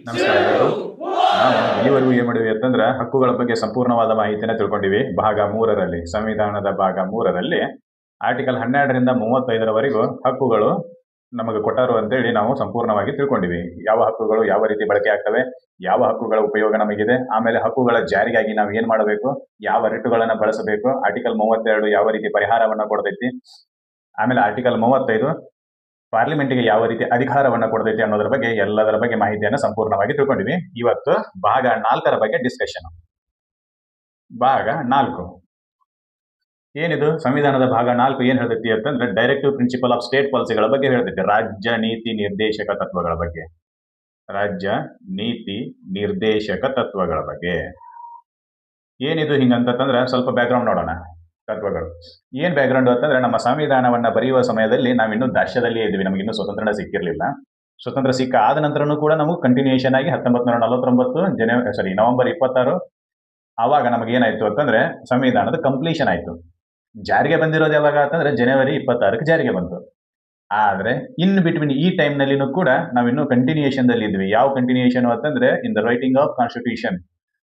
ನಮಸ್ಕಾರ ಎಲ್ಲರಿಗೂ. ನಾವು ಇಲ್ಲಿವರೆಗೂ ಏನ್ ಮಾಡಿದ್ವಿ ಅಂತಂದ್ರೆ ಹಕ್ಕುಗಳ ಬಗ್ಗೆ ಸಂಪೂರ್ಣವಾದ ಮಾಹಿತಿನ ತಿಳ್ಕೊಂಡಿವಿ. ಭಾಗ 3ರಲ್ಲಿ, ಸಂವಿಧಾನದ ಭಾಗ 3ರಲ್ಲಿ ಆರ್ಟಿಕಲ್ 12ರಿಂದ 35ರವರೆಗೂ ಹಕ್ಕುಗಳು ನಮಗೆ ಕೊಟ್ಟರು ಅಂತೇಳಿ ನಾವು ಸಂಪೂರ್ಣವಾಗಿ ತಿಳ್ಕೊಂಡಿವಿ. ಯಾವ ಹಕ್ಕುಗಳು ಯಾವ ರೀತಿ ಬಳಕೆ ಆಗ್ತವೆ, ಯಾವ ಹಕ್ಕುಗಳ ಉಪಯೋಗ ನಮಗಿದೆ, ಆಮೇಲೆ ಹಕ್ಕುಗಳ ಜಾರಿಗಾಗಿ ನಾವು ಏನ್ ಮಾಡಬೇಕು, ಯಾವ ರಿಟುಗಳನ್ನ ಬಳಸಬೇಕು, ಆರ್ಟಿಕಲ್ 32 ಯಾವ ರೀತಿ ಪರಿಹಾರವನ್ನ ಕೊಡ್ತೈತಿ, ಆಮೇಲೆ ಆರ್ಟಿಕಲ್ 35 ಪಾರ್ಲಿಮೆಂಟ್ಗೆ ಯಾವ ರೀತಿ ಅಧಿಕಾರವನ್ನ ಕೊಡ್ತೈತಿ ಅನ್ನೋದ್ರ ಬಗ್ಗೆ ಎಲ್ಲದರ ಬಗ್ಗೆ ಮಾಹಿತಿಯನ್ನ ಸಂಪೂರ್ಣವಾಗಿ ತಿಳ್ಕೊಂಡಿವಿ. ಇವತ್ತು ಭಾಗ 4ರ ಬಗ್ಗೆ ಡಿಸ್ಕಷನ್. ಭಾಗ 4 ಏನಿದು? ಸಂವಿಧಾನದ ಭಾಗ 4 ಏನ್ ಹೇಳ್ತೈತಿ ಅಂತಂದ್ರೆ ಡೈರೆಕ್ಟಿವ್ ಪ್ರಿನ್ಸಿಪಲ್ ಆಫ್ ಸ್ಟೇಟ್ ಪಾಲಿಸಿಗಳ ಬಗ್ಗೆ ಹೇಳ್ತೈತಿ. ರಾಜ್ಯ ನೀತಿ ನಿರ್ದೇಶಕ ತತ್ವಗಳ ಬಗ್ಗೆ. ರಾಜ್ಯ ನೀತಿ ನಿರ್ದೇಶಕ ತತ್ವಗಳ ಬಗ್ಗೆ ಏನಿದು ಹಿಂಗಂತಂದ್ರೆ ಸ್ವಲ್ಪ ಬ್ಯಾಕ್ಗ್ರೌಂಡ್ ನೋಡೋಣ. ತತ್ವಗಳು ಏನ್ ಬ್ಯಾಕ್ಗ್ರೌಂಡ್ ಅಂತಂದ್ರೆ, ನಮ್ಮ ಸಂವಿಧಾನವನ್ನ ಬರೆಯುವ ಸಮಯದಲ್ಲಿ ನಾವಿನ್ನೂ ದಾಸ್ಯದಲ್ಲೇ ಇದ್ವಿ. ನಮಗಿನ್ನೂ ಸ್ವತಂತ್ರ ಸಿಕ್ಕಿರ್ಲಿಲ್ಲ. ಸ್ವತಂತ್ರ ಸಿಕ್ಕ ಆದ ನಂತರನೂ ಕೂಡ ನಾವು ಕಂಟಿನ್ಯೂಯೇಷನ್ ಆಗಿ 1949 ನವೆಂಬರ್ 26 ಆವಾಗ ನಮಗೆ ಏನಾಯ್ತು ಅಂತಂದ್ರೆ ಸಂವಿಧಾನದ ಕಂಪ್ಲೀಷನ್ ಆಯ್ತು. ಜಾರಿಗೆ ಬಂದಿರೋದು ಯಾವಾಗ ಅಂತಂದ್ರೆ ಜನವರಿ 26ಕ್ಕೆ ಜಾರಿಗೆ ಬಂತು. ಆದ್ರೆ ಇನ್ ಬಿಟ್ವೀನ್ ಈ ಟೈಮ್ ನಲ್ಲಿನೂ ಕೂಡ ನಾವಿನ್ನೂ ಕಂಟಿನ್ಯೂಯೇಷನ್ ದಲ್ಲಿ ಇದ್ವಿ. ಯಾವ ಕಂಟಿನ್ಯೂಯೇಷನ್ ಅಂತಂದ್ರೆ in the writing of constitution.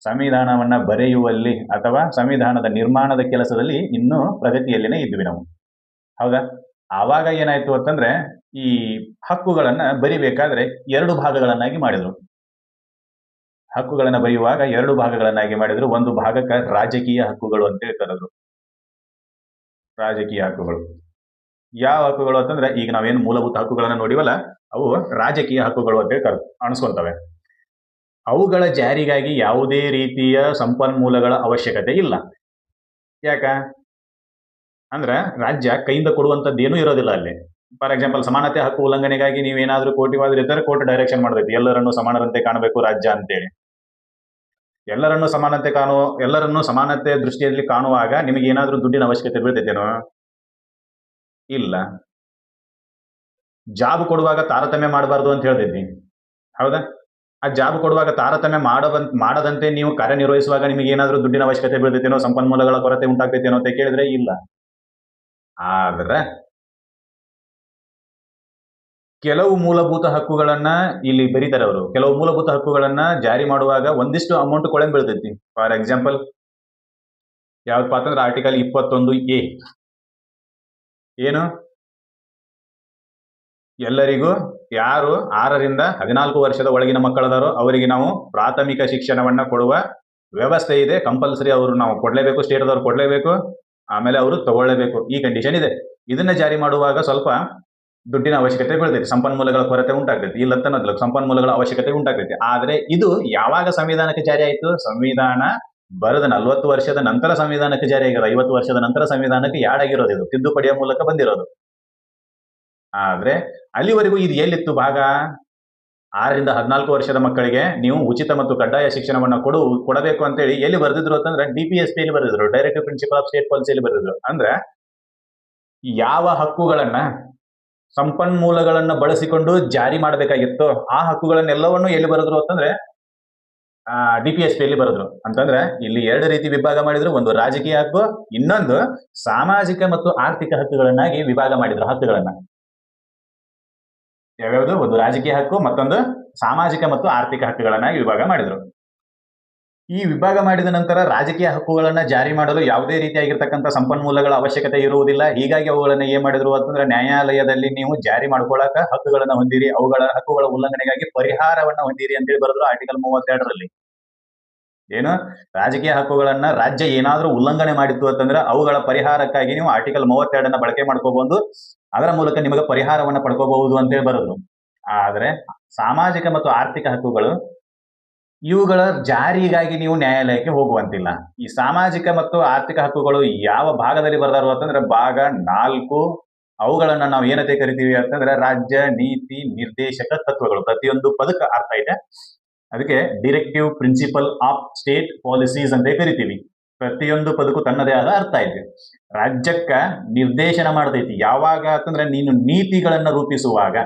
ಸಂವಿಧಾನವನ್ನ ಬರೆಯುವಲ್ಲಿ ಅಥವಾ ಸಂವಿಧಾನದ ನಿರ್ಮಾಣದ ಕೆಲಸದಲ್ಲಿ ಇನ್ನೂ ಪ್ರಗತಿಯಲ್ಲಿನೇ ಇದ್ವಿ ನಾವು. ಹೌದಾ? ಆವಾಗ ಏನಾಯ್ತು ಅಂತಂದ್ರೆ ಈ ಹಕ್ಕುಗಳನ್ನ ಬರಿಬೇಕಾದ್ರೆ 2 ಭಾಗಗಳನ್ನಾಗಿ ಮಾಡಿದ್ರು. ಹಕ್ಕುಗಳನ್ನ ಬರೆಯುವಾಗ 2 ಭಾಗಗಳನ್ನಾಗಿ ಮಾಡಿದ್ರು. ಒಂದು ಭಾಗಕ್ಕೆ ರಾಜಕೀಯ ಹಕ್ಕುಗಳು ಅಂತ ಕರೆದ್ರು. ರಾಜಕೀಯ ಹಕ್ಕುಗಳು ಯಾವ ಹಕ್ಕುಗಳು ಅಂತಂದ್ರೆ, ಈಗ ನಾವೇನು ಮೂಲಭೂತ ಹಕ್ಕುಗಳನ್ನ ನೋಡಿವಲ್ಲ, ಅವು ರಾಜಕೀಯ ಹಕ್ಕುಗಳು ಅಂತ ಅನಿಸ್ಕೊಂತವೆ. ಅವುಗಳ ಜಾರಿಗಾಗಿ ಯಾವುದೇ ರೀತಿಯ ಸಂಪನ್ಮೂಲಗಳ ಅವಶ್ಯಕತೆ ಇಲ್ಲ. ಯಾಕ ಅಂದ್ರ ರಾಜ್ಯ ಕೈಯಿಂದ ಕೊಡುವಂತದ್ದೇನೂ ಇರೋದಿಲ್ಲ ಅಲ್ಲಿ. ಫಾರ್ ಎಕ್ಸಾಂಪಲ್, ಸಮಾನತೆ ಹಕ್ಕು ಉಲ್ಲಂಘನೆಗಾಗಿ ನೀವೇನಾದ್ರೂ ಕೋರ್ಟಿಗೆ ಕೋರ್ಟ್ ಡೈರೆಕ್ಷನ್ ಮಾಡಬೇಕು, ಎಲ್ಲರನ್ನು ಸಮಾನರಂತೆ ಕಾಣಬೇಕು ರಾಜ್ಯ ಅಂತೇಳಿ. ಎಲ್ಲರನ್ನು ಸಮಾನತೆ ದೃಷ್ಟಿಯಲ್ಲಿ ಕಾಣುವಾಗ ನಿಮಗೆ ಏನಾದ್ರೂ ದುಡ್ಡಿನ ಅವಶ್ಯಕತೆ ಬೀಳ್ತೈತೇನೋ? ಇಲ್ಲ. ಜಾಬ್ ಕೊಡುವಾಗ ತಾರತಮ್ಯ ಮಾಡಬಾರ್ದು ಅಂತ ಹೇಳ್ತೈತಿ. ಹೌದಾ? ಆ ಜಾಬ್ ಕೊಡುವಾಗ ತಾರತಮ್ಯ ಮಾಡದಂತೆ ನೀವು ಕಾರ್ಯನಿರ್ವಹಿಸುವಾಗ ನಿಮಗೆ ಏನಾದ್ರೂ ದುಡ್ಡಿನ ಅವಶ್ಯಕತೆ ಬೀಳ್ತೈತೇನೋ, ಸಂಪನ್ಮೂಲಗಳ ಕೊರತೆ ಉಂಟಾಗ್ತೈತೇನೋ ಅಂತ ಕೇಳಿದ್ರೆ ಇಲ್ಲ. ಆದ್ರೆ ಕೆಲವು ಮೂಲಭೂತ ಹಕ್ಕುಗಳನ್ನ ಇಲ್ಲಿ ಬರೀತಾರೆ ಅವರು. ಕೆಲವು ಮೂಲಭೂತ ಹಕ್ಕುಗಳನ್ನ ಜಾರಿ ಮಾಡುವಾಗ ಒಂದಿಷ್ಟು ಅಮೌಂಟ್ ಕೊಳಂಗ್ ಬೀಳ್ತೈತಿ. ಫಾರ್ ಎಕ್ಸಾಂಪಲ್ ಯಾವ್ದಪ್ಪ ಅಂತಂದ್ರೆ ಆರ್ಟಿಕಲ್ 21A ಏನು? ಎಲ್ಲರಿಗೂ ಯಾರು 6ರಿಂದ 14 ವರ್ಷದ ಒಳಗಿನ ಮಕ್ಕಳದಾರೋ ಅವರಿಗೆ ನಾವು ಪ್ರಾಥಮಿಕ ಶಿಕ್ಷಣವನ್ನ ಕೊಡುವ ವ್ಯವಸ್ಥೆ ಇದೆ. ಕಂಪಲ್ಸರಿ ಅವರು ನಾವು ಕೊಡ್ಲೇಬೇಕು, ಸ್ಟೇಟ್ದವ್ರು ಕೊಡ್ಲೇಬೇಕು, ಆಮೇಲೆ ಅವರು ತಗೊಳ್ಳೇಬೇಕು. ಈ ಕಂಡೀಷನ್ ಇದೆ. ಇದನ್ನ ಜಾರಿ ಮಾಡುವಾಗ ಸ್ವಲ್ಪ ದುಡ್ಡಿನ ಅವಶ್ಯಕತೆ ಬೀಳ್ತೈತಿ, ಸಂಪನ್ಮೂಲಗಳ ಕೊರತೆ ಉಂಟಾಗ್ತೈತಿ. ಇಲ್ಲಂತನ್ನೋದಿಲ್ಲ, ಸಂಪನ್ಮೂಲಗಳ ಅವಶ್ಯಕತೆ ಉಂಟಾಗ್ತೈತಿ. ಆದ್ರೆ ಇದು ಯಾವಾಗ ಸಂವಿಧಾನಕ್ಕೆ ಜಾರಿ ಆಯ್ತು? ಸಂವಿಧಾನ ಬರೆದ 40 ವರ್ಷದ ನಂತರ ಸಂವಿಧಾನಕ್ಕೆ ಜಾರಿ ಆಗಿರೋದು. 50 ವರ್ಷದ ನಂತರ ಸಂವಿಧಾನಕ್ಕೆ ಯಾಡ್ ಆಗಿರೋದು, ಇದು ತಿದ್ದುಪಡಿಯ ಮೂಲಕ ಬಂದಿರೋದು. ಆದ್ರೆ ಅಲ್ಲಿವರೆಗೂ ಇದು ಎಲ್ಲಿತ್ತು? ಭಾಗ 6ರಿಂದ 14 ವರ್ಷದ ಮಕ್ಕಳಿಗೆ ನೀವು ಉಚಿತ ಮತ್ತು ಕಡ್ಡಾಯ ಶಿಕ್ಷಣವನ್ನ ಕೊಡಬೇಕು ಅಂತೇಳಿ ಎಲ್ಲಿ ಬರೆದಿದ್ರು ಅಂತಂದ್ರೆ DPSP ಯಲ್ಲಿ ಬರೆದಿದ್ರು, ಡೈರೆಕ್ಟಿವ್ ಪ್ರಿನ್ಸಿಪಲ್ ಆಫ್ ಸ್ಟೇಟ್ ಪಾಲಿಸಿಯಲ್ಲಿ ಬರೆದಿದ್ರು. ಅಂದ್ರೆ ಯಾವ ಹಕ್ಕುಗಳನ್ನ ಸಂಪನ್ಮೂಲಗಳನ್ನ ಬಳಸಿಕೊಂಡು ಜಾರಿ ಮಾಡಬೇಕಾಗಿತ್ತು ಆ ಹಕ್ಕುಗಳನ್ನೆಲ್ಲವನ್ನು ಎಲ್ಲಿ ಬರೆದ್ರು ಅಂತಂದ್ರೆ DPSP ಯಲ್ಲಿ ಬರೆದ್ರು. ಅಂತಂದ್ರೆ ಇಲ್ಲಿ 2 ರೀತಿ ವಿಭಾಗ ಮಾಡಿದ್ರು. ಒಂದು ರಾಜಕೀಯ ಹಕ್ಕು, ಇನ್ನೊಂದು ಸಾಮಾಜಿಕ ಮತ್ತು ಆರ್ಥಿಕ ಹಕ್ಕುಗಳನ್ನಾಗಿ ವಿಭಾಗ ಮಾಡಿದ್ರು. ಹಕ್ಕುಗಳನ್ನ ಯಾವ್ಯಾವುದು? ಒಂದು ರಾಜಕೀಯ ಹಕ್ಕು, ಮತ್ತೊಂದು ಸಾಮಾಜಿಕ ಮತ್ತು ಆರ್ಥಿಕ ಹಕ್ಕುಗಳನ್ನಾಗಿ ವಿಭಾಗ ಮಾಡಿದ್ರು. ಈ ವಿಭಾಗ ಮಾಡಿದ ನಂತರ ರಾಜಕೀಯ ಹಕ್ಕುಗಳನ್ನ ಜಾರಿ ಮಾಡಲು ಯಾವುದೇ ರೀತಿಯಾಗಿರ್ತಕ್ಕಂಥ ಸಂಪನ್ಮೂಲಗಳ ಅವಶ್ಯಕತೆ ಇರುವುದಿಲ್ಲ. ಹೀಗಾಗಿ ಅವುಗಳನ್ನ ಏನ್ ಮಾಡಿದ್ರು ಅಂತಂದ್ರೆ, ನ್ಯಾಯಾಲಯದಲ್ಲಿ ನೀವು ಜಾರಿ ಮಾಡ್ಕೊಳಕ ಹಕ್ಕುಗಳನ್ನ ಹೊಂದಿರಿ, ಹಕ್ಕುಗಳ ಉಲ್ಲಂಘನೆಗಾಗಿ ಪರಿಹಾರವನ್ನ ಹೊಂದಿರಿ ಅಂತೇಳಿ ಬರೆದ್ರು ಆರ್ಟಿಕಲ್ 32ರಲ್ಲಿ. ಏನು? ರಾಜಕೀಯ ಹಕ್ಕುಗಳನ್ನ ರಾಜ್ಯ ಏನಾದ್ರೂ ಉಲ್ಲಂಘನೆ ಮಾಡಿತ್ತು ಅಂತಂದ್ರೆ ಅವುಗಳ ಪರಿಹಾರಕ್ಕಾಗಿ ನೀವು ಆರ್ಟಿಕಲ್ 32 ಬಳಕೆ ಮಾಡ್ಕೋಬಹುದು, ಅದರ ಮೂಲಕ ನಿಮಗೆ ಪರಿಹಾರವನ್ನ ಪಡ್ಕೋಬಹುದು ಅಂತೇಳಿ ಬರೆದ್ರು. ಆದ್ರೆ ಸಾಮಾಜಿಕ ಮತ್ತು ಆರ್ಥಿಕ ಹಕ್ಕುಗಳು ಇವುಗಳ ಜಾರಿಗಾಗಿ ನೀವು ನ್ಯಾಯಾಲಯಕ್ಕೆ ಹೋಗುವಂತಿಲ್ಲ. ಈ ಸಾಮಾಜಿಕ ಮತ್ತು ಆರ್ಥಿಕ ಹಕ್ಕುಗಳು ಯಾವ ಭಾಗದಲ್ಲಿ ಬರ್ದಾರು ಅಂತಂದ್ರೆ ಭಾಗ 4. ಅವುಗಳನ್ನ ನಾವು ಏನಂತ ಕರಿತೀವಿ ಅಂತಂದ್ರೆ ರಾಜ್ಯ ನೀತಿ ನಿರ್ದೇಶಕ ತತ್ವಗಳು. ಪ್ರತಿಯೊಂದು ಪದಕ್ಕೆ ಅರ್ಥ ಇದೆ. ಅದಕ್ಕೆ directive principle of state policies ಅಂತ ಕರಿತೀವಿ. ಪ್ರತಿಯೊಂದು ಪದಕ್ಕೂ ತನ್ನದೇ ಆದ ಅರ್ಥ ಇದೆ. ರಾಜ್ಯಕ್ಕ ನಿರ್ದೇಶನ ಮಾಡ್ತೈತಿ. ಯಾವಾಗ ಅಂತಂದ್ರೆ ನೀನು ನೀತಿಗಳನ್ನ ರೂಪಿಸುವಾಗ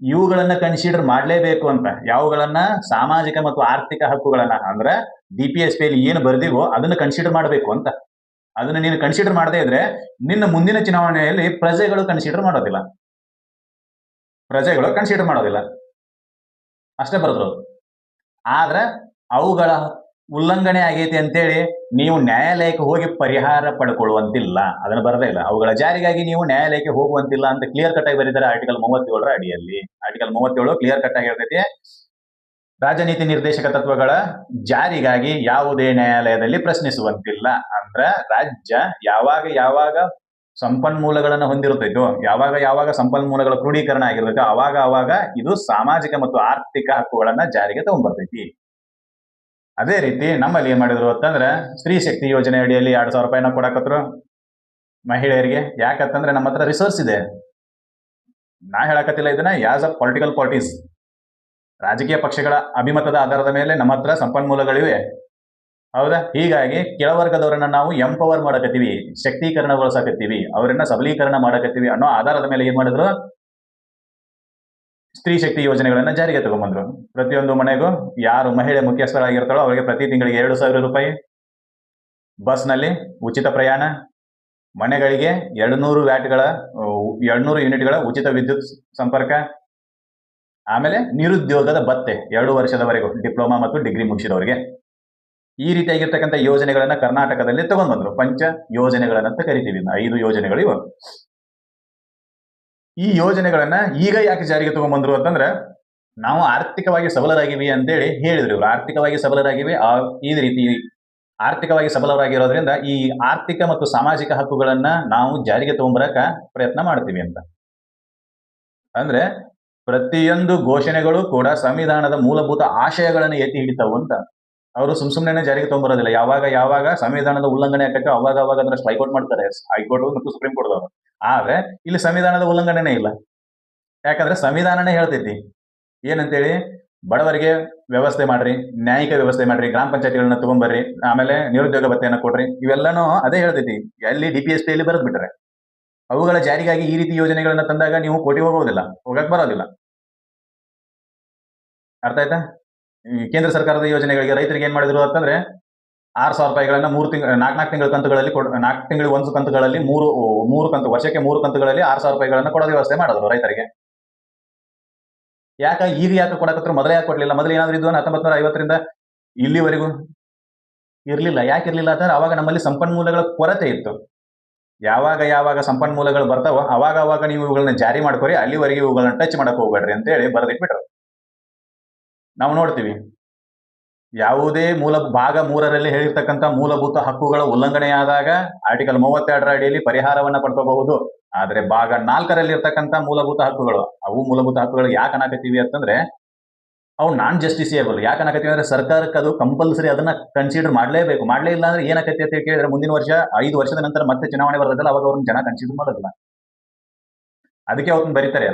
ಇವುಗಳನ್ನ ಕನ್ಸಿಡರ್ ಮಾಡಲೇಬೇಕು ಅಂತ. ಯಾವುಗಳನ್ನ? ಸಾಮಾಜಿಕ ಮತ್ತು ಆರ್ಥಿಕ ಹಕ್ಕುಗಳನ್ನ. ಅಂದ್ರೆ DPSP ಯಲ್ಲಿ ಏನು ಬರ್ದಿವೋ ಅದನ್ನ ಕನ್ಸಿಡರ್ ಮಾಡಬೇಕು ಅಂತ. ಅದನ್ನ ನೀನು ಕನ್ಸಿಡರ್ ಮಾಡದೇ ಇದ್ರೆ ನಿನ್ನ ಮುಂದಿನ ಚುನಾವಣೆಯಲ್ಲಿ ಪ್ರಜೆಗಳು ಕನ್ಸಿಡರ್ ಮಾಡೋದಿಲ್ಲ. ಅಷ್ಟೇ ಬರೆದ್ರು. ಆದ್ರೆ ಅವುಗಳ ಉಲ್ಲಂಘನೆ ಆಗೈತಿ ಅಂತೇಳಿ ನೀವು ನ್ಯಾಯಾಲಯಕ್ಕೆ ಹೋಗಿ ಪರಿಹಾರ ಪಡ್ಕೊಳ್ಳುವಂತಿಲ್ಲ, ಅದನ್ನು ಬರದೇ ಇಲ್ಲ. ಅವುಗಳ ಜಾರಿಗಾಗಿ ನೀವು ನ್ಯಾಯಾಲಯಕ್ಕೆ ಹೋಗುವಂತಿಲ್ಲ ಅಂತ ಕ್ಲಿಯರ್ ಕಟ್ ಆಗಿ ಬರೀತಾರೆ ಆರ್ಟಿಕಲ್ 37ರ ಅಡಿಯಲ್ಲಿ. ಆರ್ಟಿಕಲ್ 37 ಕ್ಲಿಯರ್ ಕಟ್ ಆಗಿ ಹೇಳ್ತೈತಿ, ರಾಜನೀತಿ ನಿರ್ದೇಶಕ ತತ್ವಗಳ ಜಾರಿಗಾಗಿ ಯಾವುದೇ ನ್ಯಾಯಾಲಯದಲ್ಲಿ ಪ್ರಶ್ನಿಸುವಂತಿಲ್ಲ. ಅಂದ್ರ ರಾಜ್ಯ ಯಾವಾಗ ಯಾವಾಗ ಸಂಪನ್ಮೂಲಗಳನ್ನು ಹೊಂದಿರುತ್ತೈತೋ, ಯಾವಾಗ ಯಾವಾಗ ಸಂಪನ್ಮೂಲಗಳ ಕ್ರೋಢೀಕರಣ ಆಗಿರ್ತೈತೋ ಅವಾಗ ಇದು ಸಾಮಾಜಿಕ ಮತ್ತು ಆರ್ಥಿಕ ಹಕ್ಕುಗಳನ್ನ ಜಾರಿಗೆ ತಗೊಂಡ್ಬರ್ತೈತಿ. ಅದೇ ರೀತಿ ನಮ್ಮಲ್ಲಿ ಏನ್ ಮಾಡಿದ್ರು ಅಂತಂದ್ರೆ, ಸ್ತ್ರೀ ಶಕ್ತಿ ಯೋಜನೆ ಅಡಿಯಲ್ಲಿ 2,000 ರೂಪಾಯಿನ ಕೊಡಕತ್ರು ಮಹಿಳೆಯರಿಗೆ. ಯಾಕಂತಂದ್ರೆ ನಮ್ಮ ಹತ್ರ ರಿಸೋರ್ಸ್ ಇದೆ. ನಾ ಹೇಳಕತ್ತಿಲ್ಲ ಇದನ್ನ ಯಾಸ್ ಅ ಪೊಲಿಟಿಕಲ್ ಪಾರ್ಟೀಸ್, ರಾಜಕೀಯ ಪಕ್ಷಗಳ ಅಭಿಮತದ ಆಧಾರದ ಮೇಲೆ ನಮ್ಮ ಹತ್ರ ಸಂಪನ್ಮೂಲಗಳಿವೆ. ಹೌದಾ? ಹೀಗಾಗಿ ಕೆಳವರ್ಗದವರನ್ನ ನಾವು ಎಂಪವರ್ ಮಾಡಕತ್ತೀವಿ, ಶಕ್ತೀಕರಣಗೊಳಿಸಕತ್ತೀವಿ, ಅವರನ್ನ ಸಬಲೀಕರಣ ಮಾಡಕತ್ತೀವಿ ಅನ್ನೋ ಆಧಾರದ ಮೇಲೆ ಏನ್ ಮಾಡಿದ್ರು, ಸ್ತ್ರೀ ಶಕ್ತಿ ಯೋಜನೆಗಳನ್ನ ಜಾರಿಗೆ ತಗೊಂಡ್ಬಂದ್ರು. ಪ್ರತಿಯೊಂದು ಮನೆಗೂ ಯಾರು ಮಹಿಳೆ ಮುಖ್ಯಸ್ಥರಾಗಿರ್ತಾಳೋ ಅವರಿಗೆ ಪ್ರತಿ ತಿಂಗಳಿಗೆ 2,000 ರೂಪಾಯಿ, ಬಸ್ನಲ್ಲಿ ಉಚಿತ ಪ್ರಯಾಣ, ಮನೆಗಳಿಗೆ 200 ಯೂನಿಟ್ಗಳ ಉಚಿತ ವಿದ್ಯುತ್ ಸಂಪರ್ಕ, ಆಮೇಲೆ ನಿರುದ್ಯೋಗದ ಭತ್ಯೆ 2 ವರ್ಷದವರೆಗೂ ಡಿಪ್ಲೊಮಾ ಮತ್ತು ಡಿಗ್ರಿ ಮುಗಿಸಿದವರಿಗೆ. ಈ ರೀತಿಯಾಗಿರ್ತಕ್ಕಂಥ ಯೋಜನೆಗಳನ್ನ ಕರ್ನಾಟಕದಲ್ಲಿ ತಗೊಂಡ್ ಬಂದ್ರು. ಪಂಚ ಯೋಜನೆಗಳನ್ನಂತ ಕರಿತೀವಿ. 5 ಯೋಜನೆಗಳು ಇವು. ಈ ಯೋಜನೆಗಳನ್ನ ಈಗ ಯಾಕೆ ಜಾರಿಗೆ ತಗೊಂಡ್ಬಂದ್ರು ಅಂತಂದ್ರೆ, ನಾವು ಆರ್ಥಿಕವಾಗಿ ಸಬಲರಾಗಿವಿ ಅಂತೇಳಿ ಹೇಳಿದ್ರು ಇವ್ರು. ಆರ್ಥಿಕವಾಗಿ ಸಬಲರಾಗಿವಿ, ಈ ರೀತಿ ಆರ್ಥಿಕವಾಗಿ ಸಬಲರಾಗಿರೋದ್ರಿಂದ ಈ ಆರ್ಥಿಕ ಮತ್ತು ಸಾಮಾಜಿಕ ಹಕ್ಕುಗಳನ್ನ ನಾವು ಜಾರಿಗೆ ತಗೊಂಡ್ಬರಕ ಪ್ರಯತ್ನ ಮಾಡ್ತೀವಿ ಅಂತ. ಅಂದ್ರೆ ಪ್ರತಿಯೊಂದು ಘೋಷಣೆಗಳು ಕೂಡ ಸಂವಿಧಾನದ ಮೂಲಭೂತ ಆಶಯಗಳನ್ನು ಎತ್ತಿ ಹಿಡಿತಾವು ಅಂತ. ಅವರು ಸುಮ್ಮನೆ ಜಾರಿಗೆ ತಗೊಂಡ್ಬರೋದಿಲ್ಲ. ಯಾವಾಗ ಯಾವಾಗ ಸಂವಿಧಾನದ ಉಲ್ಲಂಘನೆ ಆಗತ್ತೆ ಅವಾಗ ಅದನ್ನ ಹೈಕೋರ್ಟ್ ಮಾಡ್ತಾರೆ, ಹೈಕೋರ್ಟ್ ಮತ್ತು ಸುಪ್ರೀಂ ಕೋರ್ಟ್ ಅವರು. ಆದ್ರೆ ಇಲ್ಲಿ ಸಂವಿಧಾನದ ಉಲ್ಲಂಘನೆನೇ ಇಲ್ಲ. ಯಾಕಂದ್ರೆ ಸಂವಿಧಾನನೇ ಹೇಳ್ತೈತಿ ಏನಂತೇಳಿ, ಬಡವರಿಗೆ ವ್ಯವಸ್ಥೆ ಮಾಡ್ರಿ, ನ್ಯಾಯಿಕ ವ್ಯವಸ್ಥೆ ಮಾಡ್ರಿ, ಗ್ರಾಮ ಪಂಚಾಯತಿಗಳನ್ನ ತಗೊಂಡ್ಬರ್ರಿ, ಆಮೇಲೆ ನಿರುದ್ಯೋಗ ಭತ್ಯೆಯನ್ನ ಕೊಡ್ರಿ. ಇವೆಲ್ಲನೂ ಅದೇ ಹೇಳ್ತೈತಿ. ಎಲ್ಲಿ DPSP ಯಲ್ಲಿ ಬರೆದ್ ಬಿಟ್ರೆ ಅವುಗಳ ಜಾರಿಗಾಗಿ ಈ ರೀತಿ ಯೋಜನೆಗಳನ್ನ ತಂದಾಗ ನೀವು ಕೋರ್ಟಿಗೆ ಹೋಗೋದಿಲ್ಲ, ಹೋಗಕ್ ಬರೋದಿಲ್ಲ. ಅರ್ಥ ಆಯ್ತಾ? ಕೇಂದ್ರ ಸರ್ಕಾರದ ಯೋಜನೆಗಳಿಗೆ ರೈತರಿಗೆ ಏನ್ ಮಾಡಿದ್ರು ಅಂತಂದ್ರೆ, 6,000 ರೂಪಾಯಿಗಳನ್ನ 4 ತಿಂಗಳ ಕಂತುಗಳಲ್ಲಿ 4 ತಿಂಗಳ ಒಂದು ಕಂತುಗಳಲ್ಲಿ ಮೂರು ಕಂತು, ವರ್ಷಕ್ಕೆ 3 ಕಂತುಗಳಲ್ಲಿ 6,000 ರೂಪಾಯಿಗಳನ್ನ ಕೊಡೋ ವ್ಯವಸ್ಥೆ ಮಾಡಿದ್ರು ರೈತರಿಗೆ. ಈಗ ಯಾಕೆ ಕೊಡಕತ್ರ? ಮೊದಲೇ ಯಾಕೆ ಕೊಡ್ಲಿಲ್ಲ? ಮೊದಲು ಏನಾದ್ರು ಇದ್ವು 1950ರಿಂದ ಇಲ್ಲಿವರೆಗೂ ಇರ್ಲಿಲ್ಲ. ಯಾಕೆ ಇರ್ಲಿಲ್ಲ ಅಂತಂದ್ರೆ ಅವಾಗ ನಮ್ಮಲ್ಲಿ ಸಂಪನ್ಮೂಲಗಳ ಕೊರತೆ ಇತ್ತು. ಯಾವಾಗ ಸಂಪನ್ಮೂಲಗಳು ಬರ್ತಾವೋ ಅವಾಗ ನೀವು ಇವುಗಳನ್ನ ಜಾರಿ ಮಾಡ್ಕೋರಿ, ಅಲ್ಲಿವರೆಗೆ ಇವುಗಳನ್ನ ಟಚ್ ಮಾಡಕ್ ಹೋಗ್ಬೇಡ್ರಿ ಅಂತ ಹೇಳಿ ಬರೆದಿಟ್ಬಿಟ್ರು. ನಾವು ನೋಡ್ತೀವಿ, ಯಾವುದೇ ಭಾಗ 3ರಲ್ಲಿ ಹೇಳಿರ್ತಕ್ಕಂಥ ಮೂಲಭೂತ ಹಕ್ಕುಗಳ ಉಲ್ಲಂಘನೆಯಾದಾಗ ಆರ್ಟಿಕಲ್ 32ರ ಅಡಿಯಲ್ಲಿ ಪರಿಹಾರವನ್ನ ಪಡ್ಕೋಬಹುದು. ಆದ್ರೆ ಭಾಗ 4ರಲ್ಲಿ ಇರ್ತಕ್ಕಂಥ ಮೂಲಭೂತ ಹಕ್ಕುಗಳು, ಅವು ಮೂಲಭೂತ ಹಕ್ಕುಗಳು ಯಾಕೆ ಅನ್ನಕತ್ತೀವಿ ಅಂತಂದ್ರೆ, ಅವು ನಾನ್ ಜಸ್ಟಿಸಿಯಬಲ್. ಯಾಕೆ ಅನ್ನಕತ್ತೀವಿ ಅಂದ್ರೆ ಸರ್ಕಾರಕ್ಕೆ ಅದು ಕಂಪಲ್ಸರಿ ಅದನ್ನ ಕನ್ಸಿಡರ್ ಮಾಡ್ಲೇಬೇಕು. ಮಾಡ್ಲೇ ಇಲ್ಲ ಅಂದ್ರೆ ಏನಾಕತಿ ಅಂತ ಕೇಳಿದ್ರೆ, ಮುಂದಿನ ವರ್ಷ 5 ವರ್ಷದ ನಂತರ ಮತ್ತೆ ಚುನಾವಣೆ ಬರೋದಿಲ್ಲ, ಅವಾಗ ಅವ್ರನ್ನ ಜನ ಕನ್ಸಿಡರ್ ಮಾಡೋದಿಲ್ಲ. ಅದಕ್ಕೆ ಅವ್ರನ್ನ ಬರೀತಾರೆ,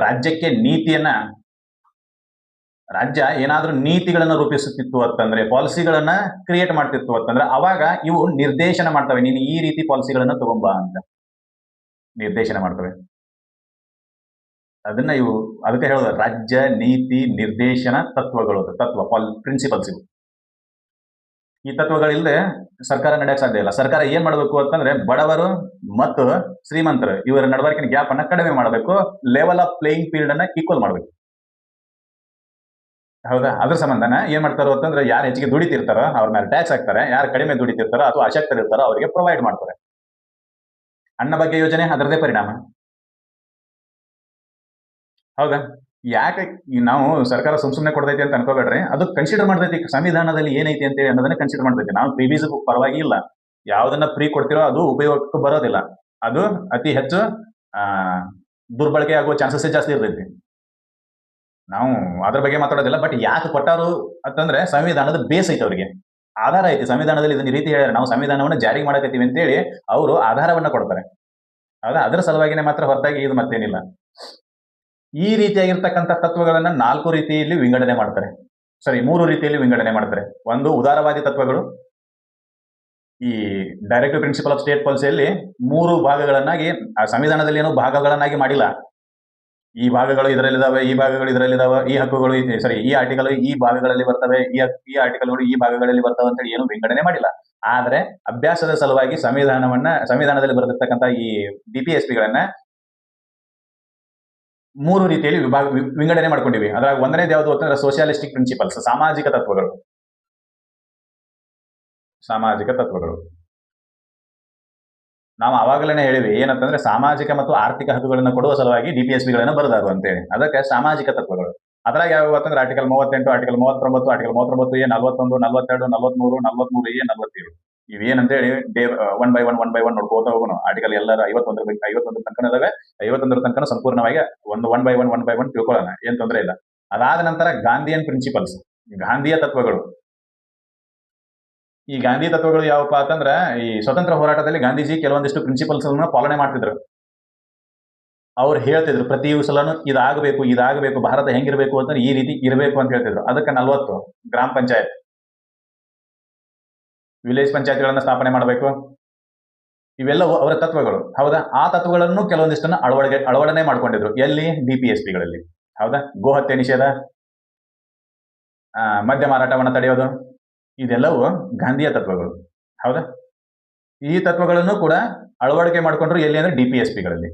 ರಾಜ್ಯ ಏನಾದ್ರೂ ನೀತಿಗಳನ್ನ ರೂಪಿಸುತ್ತಿತ್ತು ಅಂತಂದ್ರೆ, ಪಾಲಿಸಿಗಳನ್ನ ಕ್ರಿಯೇಟ್ ಮಾಡ್ತಿತ್ತು ಅಂತಂದ್ರೆ ಅವಾಗ ಇವು ನಿರ್ದೇಶನ ಮಾಡ್ತವೆ, ನೀನು ಈ ರೀತಿ ಪಾಲಿಸಿಗಳನ್ನ ತಗೊಂಬಾ ಅಂತ ನಿರ್ದೇಶನ ಮಾಡ್ತವೆ. ಅದನ್ನ ಅದಕ್ಕೆ ಹೇಳೋದು ರಾಜ್ಯ ನೀತಿ ನಿರ್ದೇಶನ ತತ್ವಗಳು, ಪ್ರಿನ್ಸಿಪಲ್ಸ್ ಇವು. ಈ ತತ್ವಗಳಿಲ್ಲದೆ ಸರ್ಕಾರ ನಡೆಯಕ್ಕೆ ಸಾಧ್ಯ ಇಲ್ಲ. ಸರ್ಕಾರ ಏನ್ ಮಾಡಬೇಕು ಅಂತಂದ್ರೆ, ಬಡವರು ಮತ್ತು ಶ್ರೀಮಂತರು ಇವರ ನಡವಳಿಕೆ ಗ್ಯಾಪ್ ಅನ್ನ ಕಡಿಮೆ ಮಾಡಬೇಕು, ಲೆವೆಲ್ ಆಫ್ ಪ್ಲೇಯಿಂಗ್ ಫೀಲ್ಡ್ ಅನ್ನ ಈಕ್ವಲ್ ಮಾಡಬೇಕು. ಹೌದಾ? ಅದ್ರ ಸಂಬಂಧನ ಏನ್ ಮಾಡ್ತಾರೋ ಅಂತಂದ್ರೆ, ಯಾರು ಹೆಚ್ಚಿಗೆ ದುಡಿತಿರ್ತಾರೋ ಅವ್ರ ಮೇಲೆ ಟ್ಯಾಕ್ಸ್ ಹಾಕ್ತಾರೆ, ಯಾರು ಕಡಿಮೆ ದುಡಿತಿರ್ತಾರೋ ಅಥವಾ ಅಶಕ್ತರಿರ್ತಾರೋ ಅವರಿಗೆ ಪ್ರೊವೈಡ್ ಮಾಡ್ತಾರೆ. ಅನ್ನ ಬಗ್ಗೆ ಯೋಜನೆ ಅದರದೇ ಪರಿಣಾಮ. ಹೌದಾ? ಯಾಕೆ ನಾವು ಸರ್ಕಾರ ಸುಮ್ಮನೆ ಕೊಡ್ತೈತಿ ಅಂತ ಅನ್ಕೋಬೇಡ್ರಿ, ಅದು ಕನ್ಸಿಡರ್ ಮಾಡ್ತೈತಿ ಸಂವಿಧಾನದಲ್ಲಿ ಏನೈತಿ ಅಂತ ಹೇಳಿ ಅನ್ನೋದನ್ನ ಕನ್ಸಿಡರ್ ಮಾಡ್ತೈತಿ. ನಾವು ಪ್ರೀವೀಸ್ ಪರವಾಗಿ ಇಲ್ಲ, ಯಾವ್ದನ್ನ ಫ್ರೀ ಕೊಡ್ತಿರೋ ಅದು ಉಪಯೋಗಕ್ಕೆ ಬರೋದಿಲ್ಲ, ಅದು ಅತಿ ಹೆಚ್ಚು ದುರ್ಬಳಕೆ ಆಗುವ ಚಾನ್ಸಸ್ ಜಾಸ್ತಿ ಇರ್ತೈತಿ. ನಾವು ಅದ್ರ ಬಗ್ಗೆ ಮಾತಾಡೋದಿಲ್ಲ. ಬಟ್ ಯಾಕೆ ಕೊಟ್ಟಾರು ಅಂತಂದ್ರೆ, ಸಂವಿಧಾನದ ಬೇಸ್ ಐತಿ, ಅವರಿಗೆ ಆಧಾರ ಐತಿ. ಸಂವಿಧಾನದಲ್ಲಿ ಇದನ್ನ ರೀತಿ ಹೇಳ್ಯಾರ, ನಾವು ಸಂವಿಧಾನವನ್ನ ಜಾರಿ ಮಾಡಕತ್ತೀವಿ ಅಂತೇಳಿ ಅವರು ಆಧಾರವನ್ನ ಕೊಡ್ತಾರೆ. ಹೌದಾ? ಅದರ ಸಲುವಾಗಿನೇ ಮಾತ್ರ, ಹೊರತಾಗಿ ಇದು ಮತ್ತೇನಿಲ್ಲ. ಈ ರೀತಿಯಾಗಿರ್ತಕ್ಕಂಥ ತತ್ವಗಳನ್ನ 4 ರೀತಿಯಲ್ಲಿ ವಿಂಗಡಣೆ ಮಾಡ್ತಾರೆ. 3 ರೀತಿಯಲ್ಲಿ ವಿಂಗಡಣೆ ಮಾಡ್ತಾರೆ. ಒಂದು ಉದಾರವಾದಿ ತತ್ವಗಳು. ಈ ಡೈರೆಕ್ಟಿವ್ ಪ್ರಿನ್ಸಿಪಲ್ ಆಫ್ ಸ್ಟೇಟ್ ಪಾಲಿಸಿಯಲ್ಲಿ 3 ಭಾಗಗಳನ್ನಾಗಿ, ಸಂವಿಧಾನದಲ್ಲಿ ಏನೋ ಭಾಗಗಳನ್ನಾಗಿ ಮಾಡಿಲ್ಲ. ಈ ಭಾಗಗಳು ಇದರಲ್ಲಿದ್ದಾವೆ, ಈ ಭಾಗಗಳು ಇದರಲ್ಲಿದ್ದಾವೆ, ಈ ಹಕ್ಕುಗಳು ಈ ಆರ್ಟಿಕಲ್ ಈ ಭಾಗಗಳಲ್ಲಿ ಬರ್ತವೆ, ಈ ಆರ್ಟಿಕಲ್ಗಳು ಈ ಭಾಗಗಳಲ್ಲಿ ಬರ್ತವೆ ಅಂತೇಳಿ ಏನು ವಿಂಗಡಣೆ ಮಾಡಿಲ್ಲ. ಆದ್ರೆ ಅಭ್ಯಾಸದ ಸಲುವಾಗಿ ಸಂವಿಧಾನದಲ್ಲಿ ಬರೆದಿರ್ತಕ್ಕಂಥ ಈ DPSP ಗಳನ್ನ ಮೂರು ರೀತಿಯಲ್ಲಿ ವಿಂಗಡಣೆ ಮಾಡ್ಕೊಂಡಿವಿ. ಅದ್ರಾಗ ಒಂದನೇದು ಯಾವುದು ಅಂತಂದ್ರೆ ಸೋಷಿಯಾಲಿಸ್ಟಿಕ್ ಪ್ರಿನ್ಸಿಪಲ್ಸ್, ಸಾಮಾಜಿಕ ತತ್ವಗಳು. ಸಾಮಾಜಿಕ ತತ್ವಗಳು ನಾವು ಅವಾಗಲೇ ಹೇಳಿವಿ ಏನಂತಂದ್ರೆ ಸಾಮಾಜಿಕ ಮತ್ತು ಆರ್ಥಿಕ ಹಕ್ಕುಗಳನ್ನು ಕೊಡುವ ಸಲುವಾಗಿ DPSPಗಳನ್ನು ಬರೆದಾರು ಅಂತೇಳಿ. ಅದಕ್ಕೆ ಸಾಮಾಜಿಕ ತತ್ವಗಳು. ಅದ್ರಾಗ ಯಾವ ಅಂತಂದ್ರೆ article 38, article 39, article 39A, 41, 42, 43, 43A, 47 ಇವೇನಂತೇಳಿ ಒನ್ ಬೈ ಒನ್ ನೋಡ್ಕೋತ ಹೋಗೋಣ. ಆರ್ಟಿಕಲ್ ಎಲ್ಲರ 51 ತನಕ ಇದಾವೆ. 51 ತನಕ ಸಂಪೂರ್ಣವಾಗಿ ಒನ್ ಬೈ ಒನ್ ತಿಳ್ಕೊಳ್ಳೋಣ, ಏನ್ ತೊಂದರೆ ಇಲ್ಲ. ಅದಾದ ನಂತರ ಗಾಂಧಿಯನ್ ಪ್ರಿನ್ಸಿಪಲ್ಸ್, ಗಾಂಧಿಯ ತತ್ವಗಳು. ಈ ಗಾಂಧಿ ತತ್ವಗಳು ಯಾವಪ್ಪ ಅಂತಂದ್ರ ಈ ಸ್ವತಂತ್ರ ಹೋರಾಟದಲ್ಲಿ ಗಾಂಧೀಜಿ ಕೆಲವೊಂದಿಷ್ಟು ಪ್ರಿನ್ಸಿಪಲ್ಸ್ ಪಾಲನೆ ಮಾಡ್ತಿದ್ರು. ಅವ್ರು ಹೇಳ್ತಿದ್ರು ಪ್ರತಿ ಸಲನು ಇದಾಗಬೇಕು, ಭಾರತ ಹೆಂಗಿರ್ಬೇಕು ಅಂತಂದ್ರೆ ಈ ರೀತಿ ಇರಬೇಕು ಅಂತ ಹೇಳ್ತಿದ್ರು. ಅದಕ್ಕೆ 40 ಗ್ರಾಮ ಪಂಚಾಯತ್, ವಿಲೇಜ್ ಪಂಚಾಯತ್ಗಳನ್ನ ಸ್ಥಾಪನೆ ಮಾಡಬೇಕು. ಇವೆಲ್ಲವೂ ಅವರ ತತ್ವಗಳು. ಹೌದಾ? ಆ ತತ್ವಗಳನ್ನು ಕೆಲವೊಂದಿಷ್ಟನ್ನ ಅಳವಡನೆ ಮಾಡ್ಕೊಂಡಿದ್ರು. ಎಲ್ಲಿ? DPSPಗಳಲ್ಲಿ. ಹೌದಾ? ಗೋಹತ್ಯೆ ನಿಷೇಧ, ಮದ್ಯ ಮಾರಾಟವನ್ನು ತಡೆಯೋದು, ಇದೆಲ್ಲವೂ ಗಾಂಧಿಯ ತತ್ವಗಳು. ಹೌದಾ? ಈ ತತ್ವಗಳನ್ನು ಕೂಡ ಅಳವಡಿಕೆ ಮಾಡಿಕೊಂಡ್ರು ಎಲ್ಲಿ ಅಂದ್ರೆ DPSPಗಳಲ್ಲಿ.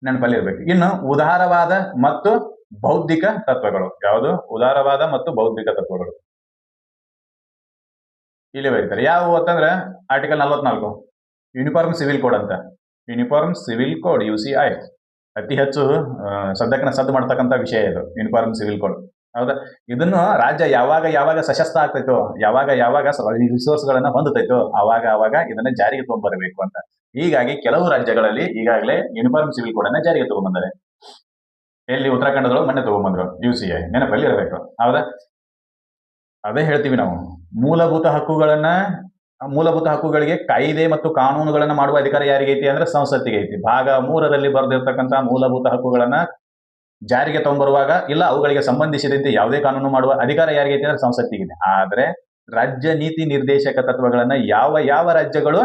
ನೆನಪಲ್ಲಿರ್ಬೇಕು. ಇನ್ನು ಉದಾರವಾದ ಮತ್ತು ಬೌದ್ಧಿಕ ತತ್ವಗಳು. ಯಾವುದು? ಉದಾರವಾದ ಮತ್ತು ಬೌದ್ಧಿಕ ತತ್ವಗಳು ಇಲ್ಲಿ ಬರೀತಾರೆ. ಯಾವುವು ಅಂತಂದ್ರೆ ಆರ್ಟಿಕಲ್ 44 ಯೂನಿಫಾರ್ಮ್ ಸಿವಿಲ್ ಕೋಡ್ ಅಂತ. ಯೂನಿಫಾರ್ಮ್ ಸಿವಿಲ್ ಕೋಡ್ UCI ಅತಿ ಹೆಚ್ಚು ಸದ್ದು ಮಾಡ್ತಕ್ಕಂಥ ವಿಷಯ ಇದು, ಯೂನಿಫಾರ್ಮ್ ಸಿವಿಲ್ ಕೋಡ್. ಹೌದಾ? ಇದನ್ನು ರಾಜ್ಯ ಯಾವಾಗ ಸಶಸ್ತ್ರ ಆಗ್ತೈತೋ, ಯಾವಾಗ ರಿಸೋರ್ಸ್ ಗಳನ್ನ ಹೊಂದುತ್ತೈತೋ ಅವಾಗ ಇದನ್ನ ಜಾರಿಗೆ ತಗೊಂಡ್ಬರಬೇಕು ಅಂತ. ಹೀಗಾಗಿ ಕೆಲವು ರಾಜ್ಯಗಳಲ್ಲಿ ಈಗಾಗಲೇ ಯೂನಿಫಾರ್ಮ್ ಸಿವಿಲ್ ಕೋಡ್ ಅನ್ನ ಜಾರಿಗೆ ತಗೊಂಡ್ಬಂದರೆ. ಎಲ್ಲಿ? ಉತ್ತರಾಖಂಡದೊಳಗೆ ಮೊನ್ನೆ ತಗೊಂಡ್ಬಂದ್ರು UCI. ನೆನಪಲ್ಲಿ ಇರಬೇಕು. ಹೌದಾ? ಅದೇ ಹೇಳ್ತೀವಿ ನಾವು, ಮೂಲಭೂತ ಹಕ್ಕುಗಳಿಗೆ ಕಾಯ್ದೆ ಮತ್ತು ಕಾನೂನುಗಳನ್ನ ಮಾಡುವ ಅಧಿಕಾರ ಯಾರಿಗೆ ಐತಿ ಅಂದ್ರೆ ಸಂಸತ್ತಿಗೆ ಐತಿ. ಭಾಗ 3ರಲ್ಲಿ ಬರೆದಿರ್ತಕ್ಕಂಥ ಮೂಲಭೂತ ಹಕ್ಕುಗಳನ್ನ ಜಾರಿಗೆ ತಗೊಂಡ್ಬರುವಾಗ ಇಲ್ಲ ಅವುಗಳಿಗೆ ಸಂಬಂಧಿಸಿದಂತೆ ಯಾವುದೇ ಕಾನೂನು ಮಾಡುವ ಅಧಿಕಾರ ಯಾರಿಗೆ ಐತಿ ಅಂದ್ರೆ ಸಂಸತ್ತಿಗಿದೆ. ಆದ್ರೆ ರಾಜ್ಯ ನೀತಿ ನಿರ್ದೇಶಕ ತತ್ವಗಳನ್ನ ಯಾವ ರಾಜ್ಯಗಳು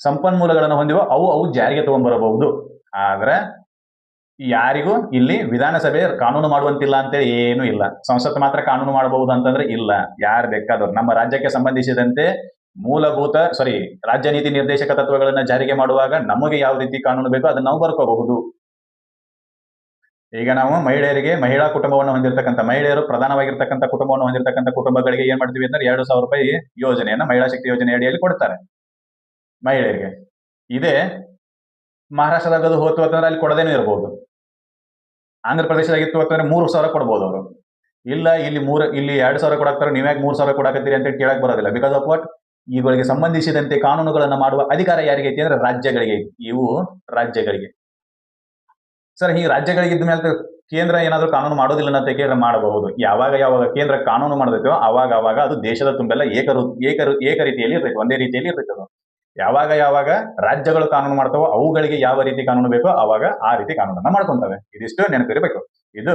ಸಂಪನ್ಮೂಲಗಳನ್ನು ಹೊಂದಿವೋ ಅವು ಜಾರಿಗೆ ತಗೊಂಡ್ಬರಬಹುದು. ಆದ್ರೆ ಯಾರಿಗೂ ಇಲ್ಲಿ ವಿಧಾನಸಭೆ ಕಾನೂನು ಮಾಡುವಂತಿಲ್ಲ ಅಂತೇಳಿ ಏನು ಇಲ್ಲ. ಸಂಸತ್ ಮಾತ್ರ ಕಾನೂನು ಮಾಡಬಹುದು ಅಂತಂದ್ರೆ ಇಲ್ಲ. ಯಾರು ಬೇಕಾದವ್ರು ನಮ್ಮ ರಾಜ್ಯಕ್ಕೆ ಸಂಬಂಧಿಸಿದಂತೆ ರಾಜ್ಯ ನೀತಿ ನಿರ್ದೇಶಕ ತತ್ವಗಳನ್ನ ಜಾರಿಗೆ ಮಾಡುವಾಗ ನಮಗೆ ಯಾವ ರೀತಿ ಕಾನೂನು ಬೇಕೋ ಅದನ್ನ ನಾವು ಬರ್ಕೋಬಹುದು. ಈಗ ನಾವು ಮಹಿಳಾ ಕುಟುಂಬವನ್ನು ಹೊಂದಿರತಕ್ಕಂಥ ಮಹಿಳೆಯರು ಪ್ರಧಾನವಾಗಿರ್ತಕ್ಕಂಥ ಕುಟುಂಬವನ್ನು ಹೊಂದಿರತಕ್ಕಂಥ ಕುಟುಂಬಗಳಿಗೆ ಏನ್ ಮಾಡ್ತೀವಿ ಅಂದ್ರೆ 2,000 ರೂಪಾಯಿ ಯೋಜನೆಯನ್ನ ಮಹಿಳಾ ಶಕ್ತಿ ಯೋಜನೆ ಅಡಿಯಲ್ಲಿ ಕೊಡ್ತಾರೆ ಮಹಿಳೆಯರಿಗೆ. ಇದೇ ಮಹಾರಾಷ್ಟ್ರದಾಗ ಹೋತು ಅಂತಂದ್ರೆ ಅಲ್ಲಿ ಕೊಡದೇನೂ ಇರಬಹುದು. ಆಂಧ್ರ ಪ್ರದೇಶದಾಗಿತ್ತು ಅಂತಂದ್ರೆ 3,000 ಕೊಡ್ಬೋದು ಅವರು. ಇಲ್ಲ ಇಲ್ಲಿ 2,000 ಕೊಡಾಕ್ತಾರೆ, ನೀವ್ಯಾಕೆ 3,000 ಕೊಡಾಕತ್ತೀರಿ ಅಂತ ಕೇಳಕ್ ಬರೋದಿಲ್ಲ. Because of what? ಇವುಗಳಿಗೆ ಸಂಬಂಧಿಸಿದಂತೆ ಕಾನೂನುಗಳನ್ನ ಮಾಡುವ ಅಧಿಕಾರ ಯಾರಿಗೆ ಐತಿ ಅಂದ್ರೆ ರಾಜ್ಯಗಳಿಗೆ ಐತಿ. ಇವು ರಾಜ್ಯಗಳಿಗೆ. ಸರ್, ಈ ರಾಜ್ಯಗಳಿಗಿದ್ದ ಮೇಲೆ ಕೇಂದ್ರ ಏನಾದ್ರೂ ಕಾನೂನು ಮಾಡೋದಿಲ್ಲ ಅಂತ ಕೇಂದ್ರ ಮಾಡಬಹುದು. ಯಾವಾಗ ಕೇಂದ್ರ ಕಾನೂನು ಮಾಡಬೇಕು ಅವಾಗ ಅದು ದೇಶದ ತುಂಬೆಲ್ಲ ಏಕ ರೀತಿಯಲ್ಲಿ ಇರ್ತೈತೆ, ಒಂದೇ ರೀತಿಯಲ್ಲಿ ಇರ್ತೈತೆ ಅದು. ಯಾವಾಗ ರಾಜ್ಯಗಳು ಕಾನೂನು ಮಾಡ್ತಾವೋ ಅವುಗಳಿಗೆ ಯಾವ ರೀತಿ ಕಾನೂನು ಬೇಕೋ ಅವಾಗ ಆ ರೀತಿ ಕಾನೂನನ್ನ ಮಾಡ್ಕೊಂತವೆ. ಇದಿಷ್ಟು ನೆನಪಿರಬೇಕು. ಇದು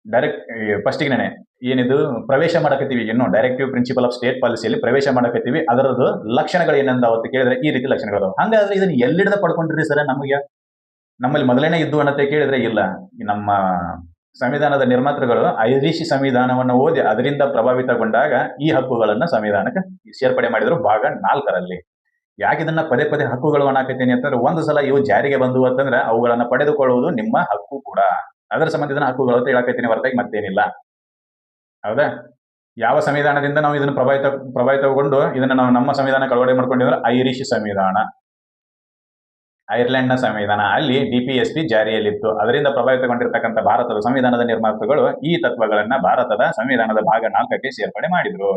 ಡೈರೆಕ್ಟ್ ಫಸ್ಟಿಗೆ ಏನಿದು ಪ್ರವೇಶ ಮಾಡಕತ್ತೀವಿ, ಇನ್ನು ಡೈರೆಕ್ಟಿವ್ ಪ್ರಿನ್ಸಿಪಲ್ ಆಫ್ ಸ್ಟೇಟ್ ಪಾಲಿಸಿಯಲ್ಲಿ ಪ್ರವೇಶ ಮಾಡಕತ್ತೀವಿ. ಅದರದ್ದು ಲಕ್ಷಣಗಳು ಏನಂದ ಅವತ್ತು ಕೇಳಿದ್ರೆ ಈ ರೀತಿ ಲಕ್ಷಣಗಳು. ಹಂಗಾದ್ರೆ ಇದನ್ನ ಎಲ್ಲಿಡದ ಪಡ್ಕೊಂಡ್ರಿ ಸರ್? ನಮ್ಮಲ್ಲಿ ಮೊದಲೇನೆ ಇದ್ದು ಅನ್ನತ್ತೆ ಕೇಳಿದ್ರೆ ಇಲ್ಲ. ನಮ್ಮ ಸಂವಿಧಾನದ ನಿರ್ಮಾತೃಗಳು ಐರಿಷ್ ಸಂವಿಧಾನವನ್ನು ಓದಿ ಅದರಿಂದ ಪ್ರಭಾವಿತಗೊಂಡಾಗ ಈ ಹಕ್ಕುಗಳನ್ನ ಸಂವಿಧಾನಕ್ಕೆ ಸೇರ್ಪಡೆ ಮಾಡಿದ್ರು ಭಾಗ 4ರಲ್ಲಿ. ಯಾಕೆ ಇದನ್ನ ಪದೇ ಹಕ್ಕುಗಳು ಅನ್ನಕತ್ತೀನಿ ಅಂತಂದ್ರೆ ಒಂದು ಸಲ ಇವು ಜಾರಿಗೆ ಬಂದು ಅಂತಂದ್ರೆ ಅವುಗಳನ್ನ ಪಡೆದುಕೊಳ್ಳುವುದು ನಿಮ್ಮ ಹಕ್ಕು ಕೂಡ. ಅದರ ಸಂಬಂಧಿತ ಹಕ್ಕುಗಳು ಅಂತ ಹೇಳಕತ್ತೀನಿ ಹೊರತಾಗಿ ಮತ್ತೇನಿಲ್ಲ. ಹೌದಾ? ಯಾವ ಸಂವಿಧಾನದಿಂದ ನಾವು ಇದನ್ನ ಪ್ರಭಾವಿತಗೊಂಡು ಇದನ್ನ ನಾವು ನಮ್ಮ ಸಂವಿಧಾನಕ್ಕೆ ಅಳವಡಿಕೆ ಮಾಡ್ಕೊಂಡಿದ್ರೆ ಐರಿಷ್ ಸಂವಿಧಾನ, ಐರ್ಲೆಂಡ್ ನ ಸಂವಿಧಾನ. ಅಲ್ಲಿ DPSP ಜಾರಿಯಲ್ಲಿತ್ತು. ಅದರಿಂದ ಪ್ರಭಾವಿತಗೊಂಡಿರ್ತಕ್ಕಂಥ ಭಾರತದ ಸಂವಿಧಾನದ ನಿರ್ಮಾತೃಗಳು ಈ ತತ್ವಗಳನ್ನ ಭಾರತದ ಸಂವಿಧಾನದ ಭಾಗ 4ಕ್ಕೆ ಸೇರ್ಪಡೆ ಮಾಡಿದ್ರು.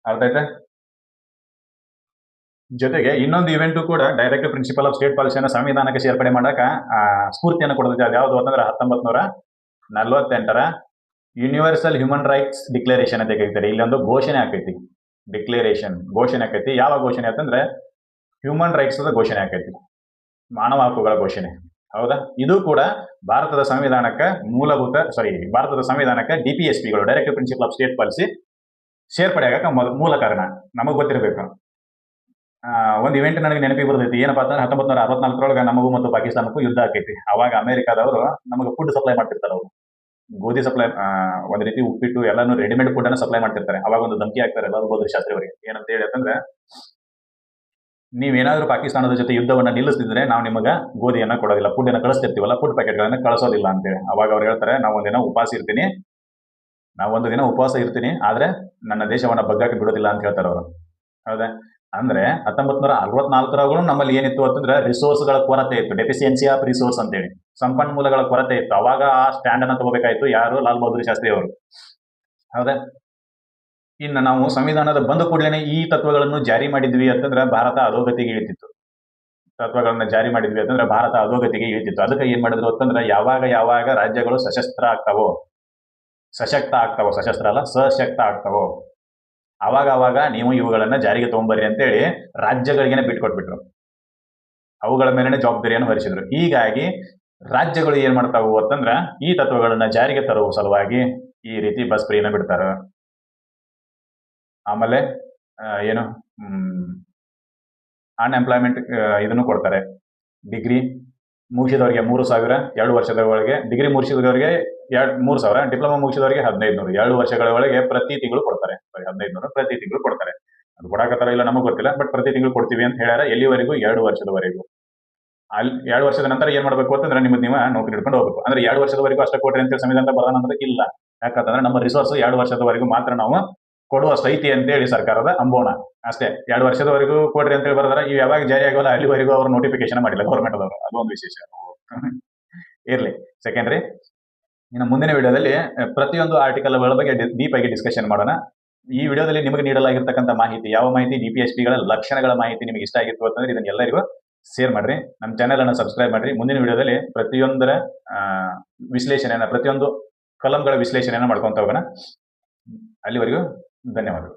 ಅರ್ಥಾಯ್ತಾ? ಜೊತೆಗೆ ಇನ್ನೊಂದು ಇವೆಂಟು ಕೂಡ ಡೈರೆಕ್ಟ್ ಪ್ರಿನ್ಸಿಪಲ್ ಆಫ್ ಸ್ಟೇಟ್ ಪಾಲಿಸಿಯನ್ನು ಸಂವಿಧಾನಕ್ಕೆ ಸೇರ್ಪಡೆ ಮಾಡಕ ಸ್ಫೂರ್ತಿಯನ್ನು ಕೊಡೋದು ಯಾವ್ದು ಅಂತಂದ್ರೆ 1948ರ ಯೂನಿವರ್ಸಲ್ ಹ್ಯೂಮನ್ ರೈಟ್ಸ್ ಡಿಕ್ಲರೇಷನ್ ಅಂತ ಕರೀತಾರೆ. ಇಲ್ಲೊಂದು ಘೋಷಣೆ ಆಕೈತಿ, ಘೋಷಣೆ ಆಕೈತಿ. ಯಾವ ಘೋಷಣೆ ಅಂತಂದ್ರೆ ಹ್ಯೂಮನ್ ರೈಟ್ಸ್ ಘೋಷಣೆ ಆಕೈತಿ, ಮಾನವ ಹಕ್ಕುಗಳ ಘೋಷಣೆ. ಹೌದಾ? ಇದು ಕೂಡ ಭಾರತದ ಸಂವಿಧಾನಕ್ಕೆ DPSPಗಳು direct principle of state policy ಸೇರ್ಪಡೆ ಆಗಕ್ಕೆ ಮೂಲ ಕಾರಣ. ನಮಗ್ ಗೊತ್ತಿರಬೇಕು. ಒಂದು ಇವೆಂಟ್ ನನಗೆ ನೆನಪಿಗೆ ಬರ್ತೈತಿ. ಏನಪ್ಪಾ ಅಂತಂದ್ರೆ 1964ರೊಳಗೆ ನಮಗೂ ಮತ್ತು ಪಾಕಿಸ್ತಾನಕ್ಕೂ ಯುದ್ಧ ಆಕೈತಿ. ಅವಾಗ ಅಮೆರಿಕಾದವರು ನಮಗೆ ಫುಡ್ ಸಪ್ಲೈ ಮಾಡ್ತಿರ್ತಾರೆ. ಅವರು ಗೋಧಿ ಸಪ್ಲೈ, ಒಂದ್ ರೀತಿ ಉಪ್ಪಿಟ್ಟು ಎಲ್ಲಾನು ರೆಡಿಮೇಡ್ ಫುಡ್ ಅನ್ನು ಸಪ್ಲೈ ಮಾಡ್ತಿರ್ತಾರೆ. ಅವಾಗ ಒಂದು ಧಮಕಿ ಹಾಕ್ತಾರೆ ಲಾಲ್ ಬಹದ್ದೂರ್ ಶಾಸ್ತ್ರಿ ಅವರಿಗೆ. ಏನಂತ ಹೇಳಿ ಅಂತಂದ್ರೆ ನೀವೇನಾದ್ರೂ ಪಾಕಿಸ್ತಾನದ ಜೊತೆ ಯುದ್ಧವನ್ನ ನಿಲ್ಲಿಸಿದ್ರೆ ನಾವು ನಿಮಗೆ ಗೋಧಿಯನ್ನ ಕೊಡೋದಿಲ್ಲ, ಫುಡ್ ಅನ್ನ ಕಳಿಸ್ತಿರ್ತೀವಲ್ಲ, ಫುಡ್ ಪ್ಯಾಕೆಟ್ಗಳನ್ನ ಕಳಿಸೋದಿಲ್ಲ ಅಂತೇಳಿ. ಅವಾಗ ಅವ್ರು ಹೇಳ್ತಾರೆ, ನಾವು ಒಂದಿನ ಉಪವಾಸ ಇರ್ತೀನಿ, ಆದ್ರೆ ನನ್ನ ದೇಶವನ್ನ ಬಗ್ಗಕ್ಕೆ ಬಿಡೋದಿಲ್ಲ ಅಂತ ಹೇಳ್ತಾರೆ ಅವರು. ಹೌದಾ? ಅಂದ್ರೆ 1964 ನಮ್ಮಲ್ಲಿ ಏನಿತ್ತು ಅಂತಂದ್ರೆ ರಿಸೋರ್ಸ್ಗಳ ಕೊರತೆ ಇತ್ತು, ಡೆಫಿಸಿಯನ್ಸಿ ಆಫ್ ರಿಸೋರ್ಸ್ ಅಂತೇಳಿ, ಸಂಪನ್ಮೂಲಗಳ ಕೊರತೆ ಇತ್ತು. ಅವಾಗ ಆ ಸ್ಟ್ಯಾಂಡ್ ಅನ್ನ ತಗೋಬೇಕಾಯ್ತು ಯಾರು? ಲಾಲ್ ಬಹದ್ದೂರ್ ಶಾಸ್ತ್ರಿ ಅವರು. ಹೌದಾ? ಇನ್ನು ನಾವು ಸಂವಿಧಾನದ ಬಂದ ಕೂಡಲೇ ಈ ತತ್ವಗಳನ್ನು ಜಾರಿ ಮಾಡಿದ್ವಿ ಅಂತಂದ್ರೆ ಭಾರತ ಅಧೋಗತಿಗೆ ಇಳಿತಿತ್ತು. ತತ್ವಗಳನ್ನ ಜಾರಿ ಮಾಡಿದ್ವಿ ಅಂತಂದ್ರೆ ಭಾರತ ಅಧೋಗತಿಗೆ ಇಳಿತಿತ್ತು. ಅದಕ್ಕೆ ಏನ್ ಮಾಡಿದ್ರು ಅಂತಂದ್ರೆ ಯಾವಾಗ ರಾಜ್ಯಗಳು ಸಶಸ್ತ್ರ ಆಗ್ತಾವೋ, ಸಶಸ್ತ್ರ ಅಲ್ಲ ಸಶಕ್ತ ಆಗ್ತಾವೋ, ಅವಾಗ ನೀವು ಇವುಗಳನ್ನ ಜಾರಿಗೆ ತಗೊಂಬರ್ರಿ ಅಂತೇಳಿ ರಾಜ್ಯಗಳಿಗೇನೆ ಬಿಟ್ಕೊಟ್ಬಿಟ್ರು. ಅವುಗಳ ಮೇಲೆನೆ ಜವಾಬ್ದಾರಿಯನ್ನು ಹೊರಿಸಿದ್ರು. ಹೀಗಾಗಿ ರಾಜ್ಯಗಳು ಏನ್ ಮಾಡ್ತಾವು ಅಂತಂದ್ರ ಈ ತತ್ವಗಳನ್ನ ಜಾರಿಗೆ ತರುವ ಸಲುವಾಗಿ ಈ ರೀತಿ ಬಸ್ ಫ್ರೀನ ಬಿಡ್ತಾರ. ಆಮೇಲೆ ಏನು ಅನ್ಎಂಪ್ಲಾಯ್ಮೆಂಟ್ ಇದನ್ನು ಕೊಡ್ತಾರೆ. ಡಿಗ್ರಿ ಮುಗಿಸಿದವರಿಗೆ 3,000 2 ವರ್ಷದ ಒಳಗೆ, ಡಿಗ್ರಿ ಮುಗಿಸಿದವರಿಗೆ 3,000, ಡಿಪ್ಲೊಮಾ ಮುಗಿಸಿದವರಿಗೆ 1,500, 2 ವರ್ಷಗಳ ಒಳಗೆ ಪ್ರತಿ ತಿಂಗಳು ಕೊಡ್ತಾರೆ. 1,500 ಪ್ರತಿ ತಿಂಗಳು ಕೊಡ್ತಾರೆ. ಅದು ಕೊಡಾಕತ್ತಾರ ಇಲ್ಲ ನಮಗೆ ಗೊತ್ತಿಲ್ಲ, ಬಟ್ ಪ್ರತಿ ತಿಂಗಳು ಕೊಡ್ತೀವಿ ಅಂತ ಹೇಳ್ಯಾರ. ಎಲ್ಲಿವರೆಗೂ? 2 ವರ್ಷದವರೆಗೂ. ಅಲ್ಲಿ 2 ವರ್ಷದ ನಂತರ ಏನ್ ಮಾಡ್ಬೇಕು ಅಂತಂದ್ರೆ ನಿಮ್ಗೆ ನೀವು ನೌಕರಿ ಹಿಡ್ಕೊಂಡು ಹೋಗ್ಬೇಕು. ಅಂದ್ರೆ 2 ವರ್ಷದವರೆಗೂ ಅಷ್ಟೇ ಕೊಡ್ರಿ ಅಂತ ಸಂವಿಧಾನ ಬರೋಣ ಅಂದ್ರೆ ಇಲ್ಲ. ಯಾಕಂತಂದ್ರೆ ನಮ್ಮ ರಿಸೋರ್ಸ್ 2 ವರ್ಷದವರೆಗೂ ಮಾತ್ರ ನಾವು ಕೊಡುವಷ್ಟು ಐತಿ ಅಂತೇಳಿ ಸರ್ಕಾರದ ಅಂಬೋಣ ಅಷ್ಟೇ. 2 ವರ್ಷದವರೆಗೂ ಕೊಡ್ರಿ ಅಂತೇಳಿ ಬರೋದಾರ ಇವು ಯಾವಾಗ ಜಾರಿ ಆಗೋಲ್ಲ ಅಲ್ಲಿವರೆಗೂ ಅವ್ರು ನೋಟಿಫಿಕೇಶನ್ ಮಾಡಿಲ್ಲ ಗೌರ್ಮೆಂಟ್ ಅದವರು. ಅದು ಒಂದು ವಿಶೇಷ ಇರ್ಲಿ. ಸೆಕೆಂಡ್ರಿ, ಇನ್ನು ಮುಂದಿನ ವಿಡಿಯೋದಲ್ಲಿ ಪ್ರತಿಯೊಂದು ಆರ್ಟಿಕಲ್ ಬಗ್ಗೆ ಡೀಪ್ ಆಗಿ ಡಿಸ್ಕಷನ್ ಮಾಡೋಣ. ಈ ವಿಡಿಯೋದಲ್ಲಿ ನಿಮಗೆ ನೀಡಲಾಗಿರ್ತಕ್ಕಂಥ ಮಾಹಿತಿ, ಯಾವ ಮಾಹಿತಿ? DPSPಗಳ ಲಕ್ಷಣಗಳ ಮಾಹಿತಿ ನಿಮಗೆ ಇಷ್ಟ ಆಗಿತ್ತು ಅಂತಂದ್ರೆ ಇದನ್ನ ಎಲ್ಲರಿಗೂ ಶೇರ್ ಮಾಡ್ರಿ, ನಮ್ಮ ಚಾನೆಲ್ ಅನ್ನು ಸಬ್ಸ್ಕ್ರೈಬ್ ಮಾಡ್ರಿ. ಮುಂದಿನ ವಿಡಿಯೋದಲ್ಲಿ ಪ್ರತಿಯೊಂದರ ವಿಶ್ಲೇಷಣೆಯನ್ನ, ಪ್ರತಿಯೊಂದು ಕಲಂಗಳ ವಿಶ್ಲೇಷಣೆಯನ್ನ ಮಾಡ್ಕೊಂತ ಹೋಗೋಣ. ಅಲ್ಲಿವರೆಗೂ ಧನ್ಯವಾದಗಳು.